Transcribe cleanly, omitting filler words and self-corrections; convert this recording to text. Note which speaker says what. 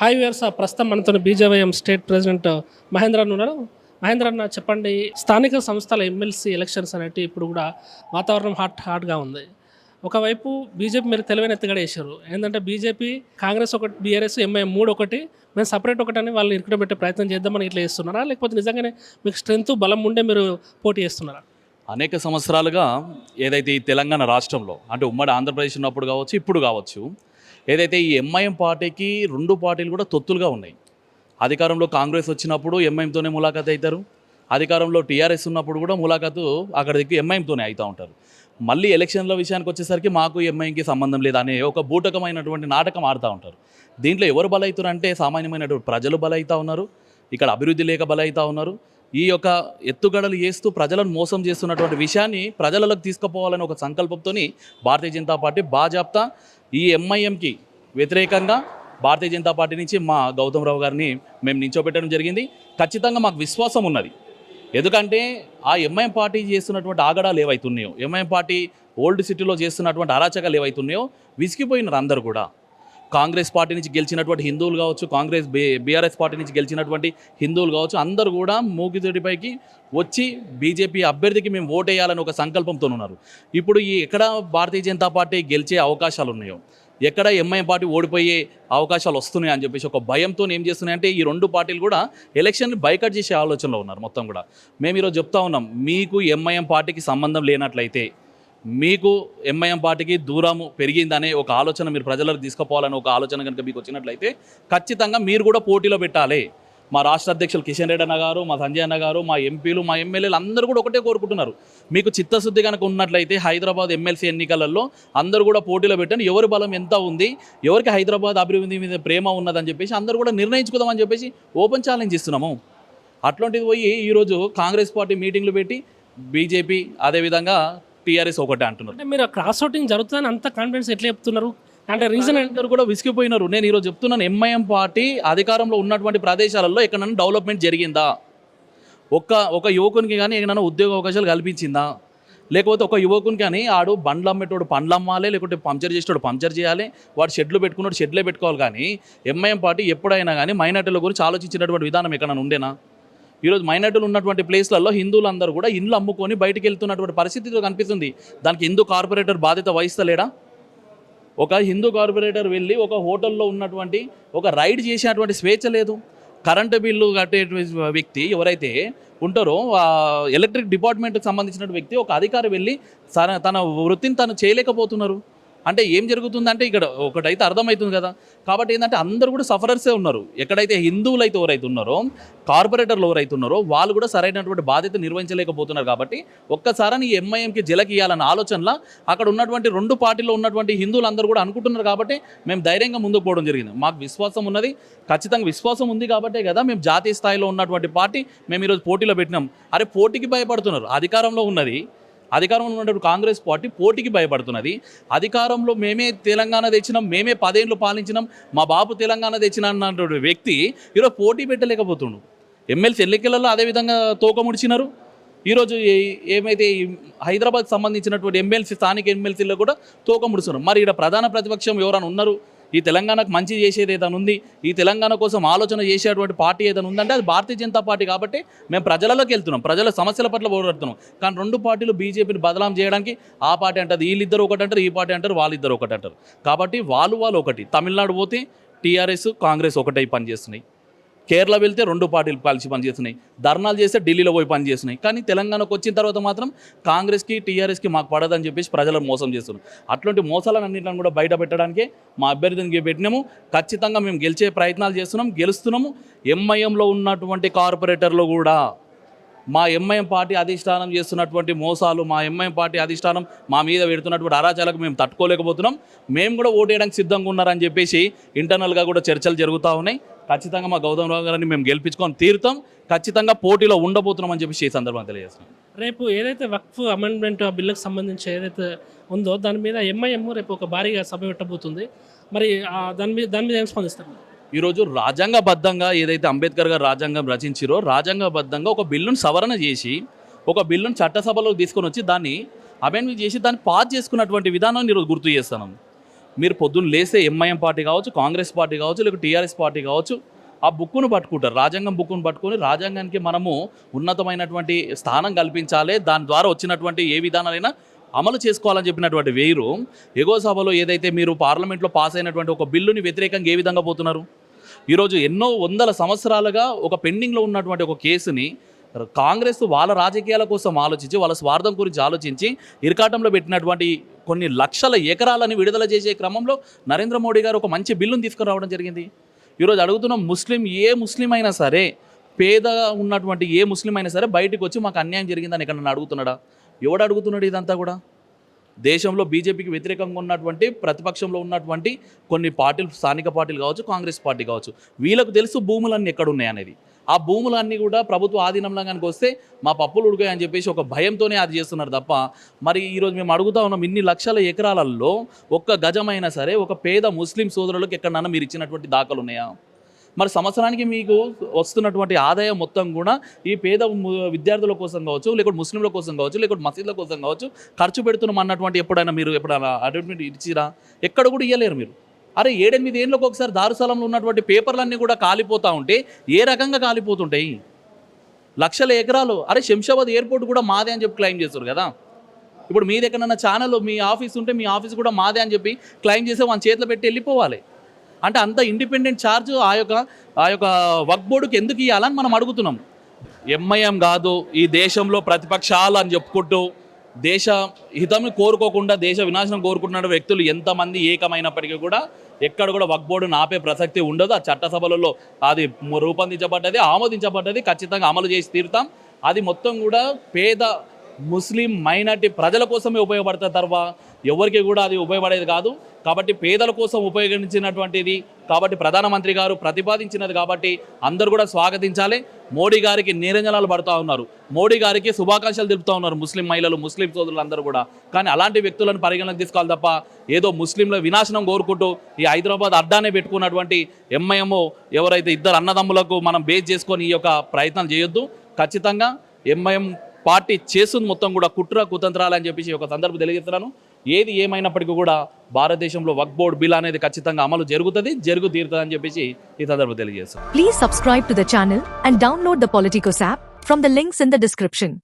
Speaker 1: Hi viewers, ప్రస్తుతం మనతో BJYM state president Mahindra అన్న ఉన్నారు. మహేంద్ర అన్న, చెప్పండి, స్థానిక సంస్థల ఎమ్మెల్సీ ఎలక్షన్స్ అనేవి ఇప్పుడు కూడా వాతావరణం హాట్గా ఉంది. ఒకవైపు బీజేపీ మీరు తెలివైన ఎత్తుగడ వేశారు. ఏంటంటే బీజేపీ, కాంగ్రెస్ ఒకటి, బీఆర్ఎస్, ఎంఐఎం మూడు ఒకటి, మేము సపరేట్ ఒకటని వాళ్ళు ఇరుకున పెట్టే ప్రయత్నం చేద్దామని ఇట్లా చేస్తున్నారా, లేకపోతే నిజంగానే మీకు స్ట్రెంత్ బలం ఉండే మీరు పోటీ చేస్తున్నారా?
Speaker 2: అనేక సంవత్సరాలుగా ఏదైతే ఈ తెలంగాణ రాష్ట్రంలో అంటే ఉమ్మడి ఆంధ్రప్రదేశ్ ఉన్నప్పుడు కావచ్చు, ఇప్పుడు కావచ్చు, ఏదైతే ఈ ఎంఐఎం పార్టీకి రెండు పార్టీలు కూడా తొత్తులుగా ఉన్నాయి. అధికారంలో కాంగ్రెస్ వచ్చినప్పుడు ఎంఐఎంతోనే ములాఖాత్ అవుతారు, అధికారంలో టీఆర్ఎస్ ఉన్నప్పుడు కూడా ములాఖాతు అక్కడ దిక్కు ఎంఐఎంతోనే అవుతూ ఉంటారు. మళ్ళీ ఎలక్షన్ల విషయానికి వచ్చేసరికి మాకు ఎంఐఎంకి సంబంధం లేదనే ఒక బూటకమైనటువంటి నాటకం ఆడుతూ ఉంటారు. దీంట్లో ఎవరు బలవుతారు అంటే సామాన్యమైనటువంటి ప్రజలు బలవుతూ ఉన్నారు, ఇక్కడ అభివృద్ధి లేక బలవుతూ ఉన్నారు. ఈ యొక్క ఎత్తుగడలు చేస్తూ ప్రజలను మోసం చేస్తున్నటువంటి విషయాన్ని ప్రజలకు తీసుకుపోవాలని ఒక సంకల్పంతో భారతీయ జనతా పార్టీ బాజాప్తా ఈ ఎంఐఎంకి వ్యతిరేకంగా భారతీయ జనతా పార్టీ నుంచి మా గౌతమ్ రావు గారిని మేము నించోబెట్టడం జరిగింది. ఖచ్చితంగా మాకు విశ్వాసం ఉన్నది. ఎందుకంటే ఆ ఎంఐఎం పార్టీ చేస్తున్నటువంటి ఆగడాలు ఏవైతున్నాయో, ఎంఐఎం పార్టీ ఓల్డ్ సిటీలో చేస్తున్నటువంటి అరాచకాలు ఏవైతున్నాయో విసిగిపోయినారు అందరూ కూడా. కాంగ్రెస్ పార్టీ నుంచి గెలిచినటువంటి హిందువులు కావచ్చు, బీఆర్ఎస్ పార్టీ నుంచి గెలిచినటువంటి హిందువులు కావచ్చు, అందరూ కూడా మూకితోటిపైకి వచ్చి బీజేపీ అభ్యర్థికి మేము ఓటేయాలని ఒక సంకల్పంతో ఉన్నారు. ఇప్పుడు ఎక్కడ భారతీయ జనతా పార్టీ గెలిచే అవకాశాలు ఉన్నాయో, ఎక్కడ ఎంఐఎం పార్టీ ఓడిపోయే అవకాశాలు వస్తున్నాయి అని చెప్పేసి ఒక భయంతో ఏం చేస్తున్నాయంటే ఈ రెండు పార్టీలు కూడా ఎలక్షన్ని బైకట్ చేసే ఆలోచనలో ఉన్నారు మొత్తం కూడా. మేము ఈరోజు చెప్తా ఉన్నాం, మీకు ఎంఐఎం పార్టీకి సంబంధం లేనట్లయితే, మీకు ఎంఐఎం పార్టీకి దూరము పెరిగిందనే ఒక ఆలోచన మీరు ప్రజలకు తీసుకుపోవాలని ఒక ఆలోచన కనుక మీకు వచ్చినట్లయితే ఖచ్చితంగా మీరు కూడా పోటీలో పెట్టాలి. మా రాష్ట్ర అధ్యక్షులు కిషన్ రెడ్డి అన్న గారు, మా సంజయ్ అన్న గారు, మా ఎంపీలు, మా ఎమ్మెల్యేలు అందరూ కూడా ఒకటే కోరుకుంటున్నారు, మీకు చిత్తశుద్ధి కనుక ఉన్నట్లయితే హైదరాబాద్ ఎమ్మెల్సీ ఎన్నికలలో అందరూ కూడా పోటీలో పెట్టండి. ఎవరి బలం ఎంత ఉంది, ఎవరికి హైదరాబాద్ అభివృద్ధి మీద ప్రేమ ఉన్నదని చెప్పేసి అందరూ కూడా నిర్ణయించుకుందామని చెప్పేసి ఓపెన్ ఛాలెంజ్ ఇస్తున్నాము. అట్లాంటిది పోయి ఈరోజు కాంగ్రెస్ పార్టీ మీటింగ్లు పెట్టి బీజేపీ అదేవిధంగా టీఆర్ఎస్ ఒకటే అంటున్నారు.
Speaker 1: అంటే మీరు క్రాస్ ఓటింగ్ జరుగుతుందని అంత కాన్ఫిడెన్స్ ఎట్లా చెప్తున్నారు? అంటే రీజన్
Speaker 2: అందరూ కూడా విసిగిపోయినారు. నేను ఈరోజు చెప్తున్నాను, ఎంఐఎం పార్టీ అధికారంలో ఉన్నటువంటి ప్రదేశాలలో ఎక్కడైనా డెవలప్మెంట్ జరిగిందా, ఒక యువకునికి కానీ ఎక్కడైనా ఉద్యోగ అవకాశాలు కల్పించిందా, లేకపోతే ఒక యువకునికి కానీ ఆడు బండ్లు అమ్మేటోడు పండ్లు అమ్మాలి, లేకపోతే పంక్చర్ చేసేటోడు పంక్చర్ చేయాలి, వాడు షెడ్లు పెట్టుకున్నాడు షెడ్లే పెట్టుకోవాలి. కానీ ఎంఐఎం పార్టీ ఎప్పుడైనా కానీ మైనార్టీల గురించి ఆలోచించినటువంటి విధానం ఎక్కడైనా ఉండేనా? ఈరోజు మైనార్టీలు ఉన్నటువంటి ప్లేస్లలో హిందువులందరూ కూడా ఇండ్లు అమ్ముకొని బయటికి వెళ్తున్నటువంటి పరిస్థితిలో కనిపిస్తుంది. దానికి హిందూ కార్పొరేటర్ బాధ్యత వహిస్తలేడా? ఒక హిందూ కార్పొరేటర్ వెళ్ళి ఒక హోటల్లో ఉన్నటువంటి ఒక రైడ్ చేసేటువంటి స్వేచ్ఛ లేదు. కరెంటు బిల్లు కట్టే వ్యక్తి ఎవరైతే ఉంటారో, ఎలక్ట్రిక్ డిపార్ట్మెంట్కి సంబంధించిన వ్యక్తి, ఒక అధికారి వెళ్ళి తన వృత్తిని తను చేయలేకపోతున్నారు. అంటే ఏం జరుగుతుందంటే ఇక్కడ ఒకటైతే అర్థమవుతుంది కదా. కాబట్టి ఏంటంటే అందరూ కూడా సఫరర్సే ఉన్నారు. ఎక్కడైతే హిందువులు అయితే ఎవరైతే ఉన్నారో, కార్పొరేటర్లు ఎవరైతే ఉన్నారో వాళ్ళు కూడా సరైనటువంటి బాధ్యత నిర్వహించలేకపోతున్నారు. కాబట్టి ఒక్కసారి ఈ ఎంఐఎంకి జలకియాలన్న ఆలోచనలో అక్కడ ఉన్నటువంటి రెండు పార్టీలో ఉన్నటువంటి హిందువులు అందరూ కూడా అనుకుంటున్నారు. కాబట్టి మేము ధైర్యంగా ముందుకు పోవడం జరిగింది. మాకు విశ్వాసం ఉన్నది, ఖచ్చితంగా విశ్వాసం ఉంది కాబట్టే కదా మేము జాతీయ స్థాయిలో ఉన్నటువంటి పార్టీ మేము ఈరోజు పోటీలో పెట్టినాం. అరే పోటీకి భయపడుతున్నారు, అధికారంలో ఉన్నది, అధికారంలో ఉన్నటువంటి కాంగ్రెస్ పార్టీ పోటీకి భయపడుతున్నది. అధికారంలో మేమే తెలంగాణ తెచ్చినాం, మేమే 10 ఏళ్ళు పాలించినాం, మా బాబు తెలంగాణ తెచ్చిన అన్నటువంటి వ్యక్తి ఈరోజు పోటీ పెట్టలేకపోతుండు. ఎమ్మెల్సీ ఎన్నికలలో అదేవిధంగా తోక ముడిచినారు. ఈరోజు ఏమైతే హైదరాబాద్ సంబంధించినటువంటి ఎమ్మెల్సీ, స్థానిక ఎమ్మెల్సీలో కూడా తోక ముడుస్తున్నారు. మరి ఇక్కడ ప్రధాన ప్రతిపక్షం ఎవరైనా ఉన్నారు, ఈ తెలంగాణకు మంచి చేసేది ఏదైనా ఉంది, ఈ తెలంగాణ కోసం ఆలోచన చేసేటువంటి పార్టీ ఏదైనా ఉందంటే అది భారతీయ జనతా పార్టీ. కాబట్టి మేము ప్రజలలోకి వెళ్తున్నాం, ప్రజల సమస్యల పట్ల పోరాడుతున్నాం. కానీ రెండు పార్టీలు బీజేపీని బదలాం చేయడానికి ఆ పార్టీ అంటారు, వీళ్ళిద్దరు ఒకటి అంటారు, ఈ పార్టీ అంటారు, వాళ్ళిద్దరు ఒకటి అంటారు. కాబట్టి వాళ్ళు ఒకటి. తమిళనాడు పోతే టీఆర్ఎస్ కాంగ్రెస్ ఒకటై పనిచేస్తున్నాయి, కేరళ వెళ్తే రెండు పార్టీలు కలిసి పనిచేస్తున్నాయి, ధర్నాలు చేస్తే ఢిల్లీలో పోయి పనిచేస్తున్నాయి. కానీ తెలంగాణకు వచ్చిన తర్వాత మాత్రం కాంగ్రెస్కి టీఆర్ఎస్కి మాకు పడదని చెప్పేసి ప్రజలను మోసం చేస్తున్నాం. అట్లాంటి మోసాలన్నింటిని కూడా బయట పెట్టడానికే మా అభ్యర్థిని పెట్టినాము. ఖచ్చితంగా మేము గెలిచే ప్రయత్నాలు చేస్తున్నాం, గెలుస్తున్నాము. ఎంఐఎంలో ఉన్నటువంటి కార్పొరేటర్లు కూడా మా ఎంఐఎం పార్టీ అధిష్టానం చేస్తున్నటువంటి మోసాలు, మా ఎంఐఎం పార్టీ అధిష్టానం మా మీద పెడుతున్నటువంటి అరాచాలకు మేము తట్టుకోలేకపోతున్నాం. మేము కూడా ఓటేయడానికి సిద్ధంగా ఉన్నారని చెప్పేసి ఇంటర్నల్గా కూడా చర్చలు జరుగుతూ ఉన్నాయి. ఖచ్చితంగా మా గౌతమ్ రావు గారిని మేము గెలిపించుకొని తీరుతాం, ఖచ్చితంగా పోటీలో ఉండబోతున్నాం అని చెప్పేసి ఈ సందర్భంగా తెలియజేస్తున్నాం.
Speaker 1: రేపు ఏదైతే వక్ఫ్ అమెండ్మెంట్ ఆ బిల్లుకు సంబంధించి ఏదైతే ఉందో దాని మీద ఎంఐఎం రేపు ఒక భారీగా సభ పెట్టబోతుంది. మరి దాని మీద ఏం స్పందిస్తారు?
Speaker 2: ఈరోజు రాజ్యాంగబద్ధంగా ఏదైతే అంబేద్కర్ గారు రాజ్యాంగం రచించారో, రాజ్యాంగబద్ధంగా ఒక బిల్లును సవరణ చేసి, ఒక బిల్లును చట్టసభలోకి తీసుకొని వచ్చి దాన్ని అమెండ్మెంట్ చేసి దాన్ని పాస్ చేసుకున్నటువంటి విధానాన్ని ఈరోజు గుర్తు చేస్తున్నాం. మీరు పొద్దున్న లేస్తే ఎంఐఎం పార్టీ కావచ్చు, కాంగ్రెస్ పార్టీ కావచ్చు, లేకపోతే టీఆర్ఎస్ పార్టీ కావచ్చు, ఆ బుక్కును పట్టుకుంటారు, రాజ్యాంగం బుక్కును పట్టుకొని రాజ్యాంగానికి మనము ఉన్నతమైనటువంటి స్థానం కల్పించాలి, దాని ద్వారా వచ్చినటువంటి ఏ విధానాలైనా అమలు చేసుకోవాలని చెప్పినటువంటి వేరు ఎగో సభలో ఏదైతే మీరు పార్లమెంట్లో పాస్ అయినటువంటి ఒక బిల్లుని వ్యతిరేకంగా ఏ విధంగా పోతున్నారు. ఈరోజు ఎన్నో వందల సంవత్సరాలుగా ఒక పెండింగ్లో ఉన్నటువంటి ఒక కేసుని కాంగ్రెస్ వాళ్ళ రాజకీయాల కోసం ఆలోచించి, వాళ్ళ స్వార్థం గురించి ఆలోచించి ఇరకాటంలో పెట్టినటువంటి కొన్ని లక్షల ఎకరాలని విడుదల చేసే క్రమంలో నరేంద్ర మోడీ గారు ఒక మంచి బిల్లును తీసుకురావడం జరిగింది. ఈరోజు అడుగుతున్నాం, ఏ ముస్లిం అయినా సరే, పేదగా ఉన్నటువంటి ఏ ముస్లిం అయినా సరే బయటకు వచ్చి మాకు అన్యాయం జరిగిందని ఎక్కడన్నా అడుగుతున్నాడా? ఎవడు అడుగుతున్నాడు? ఇదంతా కూడా దేశంలో బీజేపీకి వ్యతిరేకంగా ఉన్నటువంటి ప్రతిపక్షంలో ఉన్నటువంటి కొన్ని పార్టీలు, స్థానిక పార్టీలు కావచ్చు, కాంగ్రెస్ పార్టీ కావచ్చు, వీళ్ళకు తెలుసు భూములన్నీ ఎక్కడ ఉన్నాయి అనేది. ఆ భూములన్నీ కూడా ప్రభుత్వ ఆధీనంలో కనుక వస్తే మా పప్పులు ఉడికాయి అని చెప్పేసి ఒక భయంతోనే అది చేస్తున్నారు తప్ప, మరి ఈరోజు మేము అడుగుతా ఉన్నాం, ఇన్ని లక్షల ఎకరాలలో ఒక్క గజమైనా సరే ఒక పేద ముస్లిం సోదరులకు ఎక్కడన్నా మీరు ఇచ్చినటువంటి దాఖలు ఉన్నాయా? మరి సంవత్సరానికి మీకు వస్తున్నటువంటి ఆదాయం మొత్తం కూడా ఈ పేద విద్యార్థుల కోసం కావచ్చు, లేకపోతే ముస్లింల కోసం కావచ్చు, లేకపోతే మసీదుల కోసం కావచ్చు ఖర్చు పెడుతున్నాం అన్నటువంటి ఎప్పుడైనా అడ్వర్టైజ్మెంట్ ఇచ్చిరా? ఎక్కడ కూడా ఇవ్వలేరు మీరు. అరే 7-8 ఏళ్ళకి ఒకసారి దారుసాలంలో ఉన్నటువంటి పేపర్లన్నీ కూడా కాలిపోతూ ఉంటే ఏ రకంగా కాలిపోతుంటాయి? లక్షల ఎకరాలు. అరే శంషాబాద్ ఎయిర్పోర్ట్ కూడా మాదే అని చెప్పి క్లెయిమ్ చేస్తారు కదా. ఇప్పుడు మీ దగ్గర ఛానల్, మీ ఆఫీస్ ఉంటే మీ ఆఫీస్ కూడా మాదే అని చెప్పి క్లెయిమ్ చేసి వాళ్ళ చేతిలో పెట్టి వెళ్ళిపోవాలి. అంటే అంత ఇండిపెండెంట్ ఛార్జ్ ఆ యొక్క వక్ఫ్ బోర్డుకి ఎందుకు ఇవ్వాలని మనం అడుగుతున్నాం. ఎంఐఎం కాదు ఈ దేశంలో ప్రతిపక్షాలు అని చెప్పుకుంటూ దేశ హితంని కోరుకోకుండా దేశ వినాశనం కోరుకుంటున్న వ్యక్తులు ఎంతమంది ఏకమైనప్పటికీ కూడా ఎక్కడ కూడా వక్ఫ్ బోర్డును ఆపే ప్రసక్తి ఉండదు. ఆ చట్టసభలలో అది రూపొందించబడ్డది, ఆమోదించబడ్డది, ఖచ్చితంగా అమలు చేసి తీరుతాం. అది మొత్తం కూడా పేద ముస్లిం మైనార్టీ ప్రజల కోసమే ఉపయోగపడుతుంది తప్ప ఎవరికి కూడా అది ఉపయోగపడేది కాదు. కాబట్టి పేదల కోసం ఉపయోగించినటువంటిది కాబట్టి ప్రధానమంత్రి గారు ప్రతిపాదించినది కాబట్టి అందరూ కూడా స్వాగతించాలి. మోడీ గారికి నీరంజనాలు పడుతూ ఉన్నారు, మోడీ గారికి శుభాకాంక్షలు తెలుపుతూ ఉన్నారు ముస్లిం మహిళలు, ముస్లిం సోదరులు అందరూ కూడా. కానీ అలాంటి వ్యక్తులను పరిగణలోకి తీసుకోవాలి తప్ప ఏదో ముస్లింల వినాశనం కోరుకుంటూ ఈ హైదరాబాద్ అడ్డానే పెట్టుకున్నటువంటి ఎంఐఎం ఎవరైతే ఇద్దరు అన్నదమ్ములకు మనం బేస్ చేసుకొని ఈ యొక్క ప్రయత్నాలు చేయొద్దు. ఖచ్చితంగా ఎంఐఎం పార్టీ చేస్తుంది మొత్తం కూడా కుట్ర కుతంత్రాలు అని చెప్పేసి ఒక సందర్భం తెలియజేస్తున్నాను. ఏది ఏమైనప్పటికీ కూడా భారతదేశంలో వక్ఫ్ బోర్డ్ బిల్ అనేది ఖచ్చితంగా అమలు తీరుతుంది అని చెప్పేసి ఈ సందర్భం తెలియజేస్తాను.
Speaker 3: Please subscribe to the channel and download the Politicos app from the links in the description.